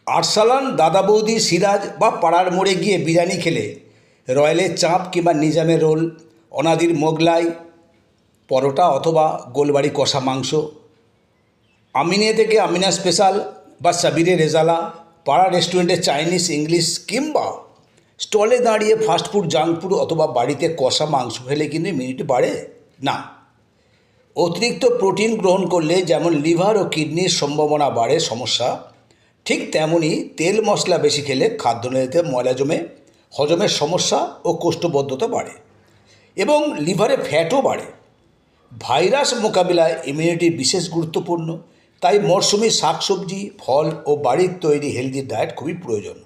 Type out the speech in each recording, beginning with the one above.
আরসালান, দাদা বৌদি, সিরাজ বা পাড়ার মোড়ে গিয়ে বিরিয়ানি খেলে রয়্যালের চাপ কিংবা নিজামের রোল, অনাদির মোগলাই পরোটা অথবা গোলবাড়ি কষা মাংস, আমিনিয়া থেকে আমিনা স্পেশাল বা সাবিরে রেজালা, পাড়া রেস্টুরেন্টে চাইনিজ, ইংলিশ কিংবা স্টলে দাঁড়িয়ে ফাস্টফুড, জাঙ্ক ফুড অথবা বাড়িতে কষা মাংস খেলে কিন্তু ইমিউনিটি বাড়ে না। অতিরিক্ত প্রোটিন গ্রহণ করলে যেমন লিভার ও কিডনির সম্ভাবনা বাড়ে সমস্যা, ঠিক তেমনই তেল মশলা বেশি খেলে খাদ্যনালীতে ময়লা জমে হজমের সমস্যা ও কোষ্ঠবদ্ধতা বাড়ে এবং লিভারে ফ্যাটও বাড়ে। ভাইরাস মোকাবিলায় ইমিউনিটি বিশেষ গুরুত্বপূর্ণ, তাই মরশুমি শাকসবজি, ফল ও বাড়ির তৈরি হেলদি ডায়েট খুবই প্রয়োজন।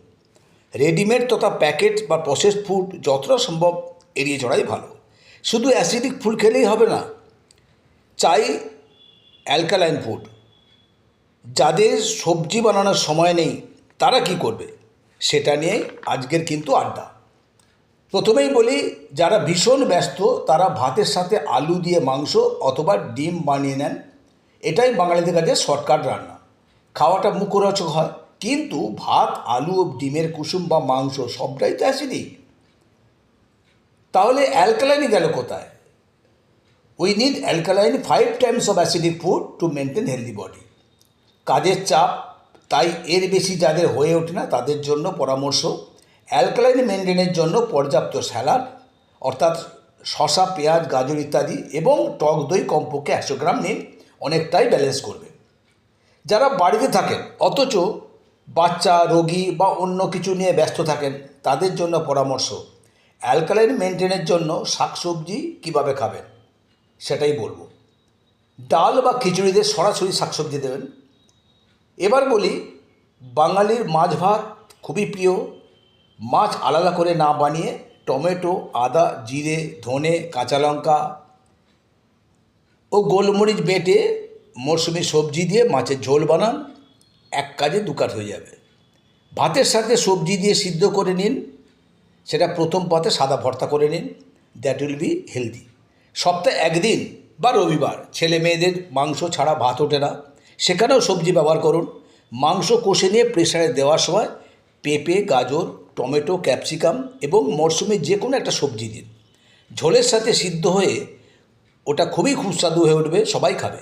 রেডিমেড তথা প্যাকেট বা প্রসেসড ফুড যতটা সম্ভব এড়িয়ে চলাই ভালো। শুধু অ্যাসিডিক ফুড খেলেই হবে না, চাই অ্যালকালাইন ফুড। যাদের সবজি বানানোর সময় নেই তারা কি করবে, সেটা নিয়ে আজকের কিন্তু আড্ডা। প্রথমেই বলি, যারা ভীষণ ব্যস্ত তারা ভাতের সাথে আলু দিয়ে মাংস অথবা ডিম বানিয়ে নেন। এটাই বাঙালিদের কাছে শর্টকাট রান্না, খাওয়াটা মুখরোচক হয়। কিন্তু ভাত, আলু ও ডিমের কুসুম বা মাংস সবটাই তো অ্যাসিডিক, তাহলে অ্যালকালাইনই গেল কোথায়? We need alkaline 5 Times of acidic food to maintain healthy body. কাজের চাপ, তাই এর বেশি যাদের হয়ে ওঠে না তাদের জন্য পরামর্শ, অ্যালকালাইন মেনটেনের জন্য পর্যাপ্ত স্যালাড অর্থাৎ শসা, পেঁয়াজ, গাজর ইত্যাদি এবং টক দই কমপক্ষে 100 গ্রাম নিন, অনেকটাই ব্যালেন্স করবে। যারা বাড়িতে থাকেন অথচ বাচ্চা, রোগী বা অন্য কিছু নিয়ে ব্যস্ত থাকেন তাদের জন্য পরামর্শ, অ্যালকালাইন মেনটেনের জন্য শাকসবজি কীভাবে খাবেন সেটাই বলবো। ডাল বা খিচুড়িতে সরাসরি শাকসবজি দেবেন। এবার বলি, বাঙালির মাছ ভাত খুবই প্রিয়। মাছ আলাদা করে না বানিয়ে টমেটো, আদা, জিরে, ধনে, কাঁচা লঙ্কা ও গোলমরিচ বেটে মরশুমি সবজি দিয়ে মাছের ঝোল বানান, এক কাজে দু কাজ হয়ে যাবে। ভাতের সাথে সবজি দিয়ে সিদ্ধ করে নিন, সেটা প্রথম পাতে সাদা ভর্তা করে নিন, দ্যাট উইল বি হেলদি। সপ্তাহে একদিন বা রবিবার ছেলে মেয়েদের মাংস ছাড়া ভাত ওঠে না, সেখানেও সবজি ব্যবহার করুন। মাংস কষে নিয়ে প্রেসারে দেওয়ার সময় পেঁপে, গাজর, টমেটো, ক্যাপসিকাম এবং মরশুমে যে কোনো একটা সবজি দিন। ঝোলের সাথে সিদ্ধ হয়ে ওটা খুবই সুস্বাদু হয়ে উঠবে, সবাই খাবে।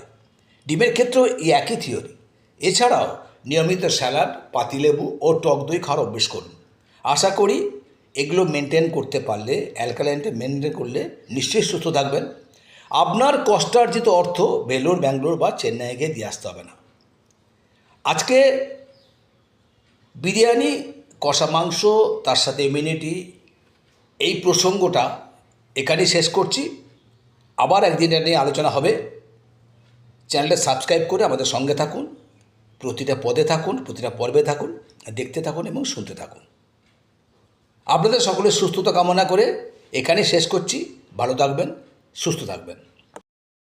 ডিমের ক্ষেত্রেও এই একই থিওরি। এছাড়াও নিয়মিত স্যালাড, পাতিলেবু ও টক দই খাওয়ার অভ্যেস করুন। আশা করি এগুলো মেনটেন করতে পারলে, অ্যালকালাইনটা মেনটেন করলে নিশ্চয়ই সুস্থ থাকবেন। আপনার কষ্টার্জিত অর্থ ভেলোর, ব্যাঙ্গালোর বা চেন্নাইয়ে গিয়ে দিয়ে আসতে হবে না। আজকে বিরিয়ানি, কষা মাংস, তার সাথে ইমিউনিটি, এই প্রসঙ্গটা এখানেই শেষ করছি। আবার একদিন নিয়ে আলোচনা হবে। চ্যানেলটা সাবস্ক্রাইব করে আমাদের সঙ্গে থাকুন, প্রতিটা পদে থাকুন, প্রতিটা পর্বে থাকুন, দেখতে থাকুন এবং শুনতে থাকুন। আপনাদের সকলের সুস্থতা কামনা করে এখানেই শেষ করছি। ভালো থাকবেন, সুস্থ থাকবেন।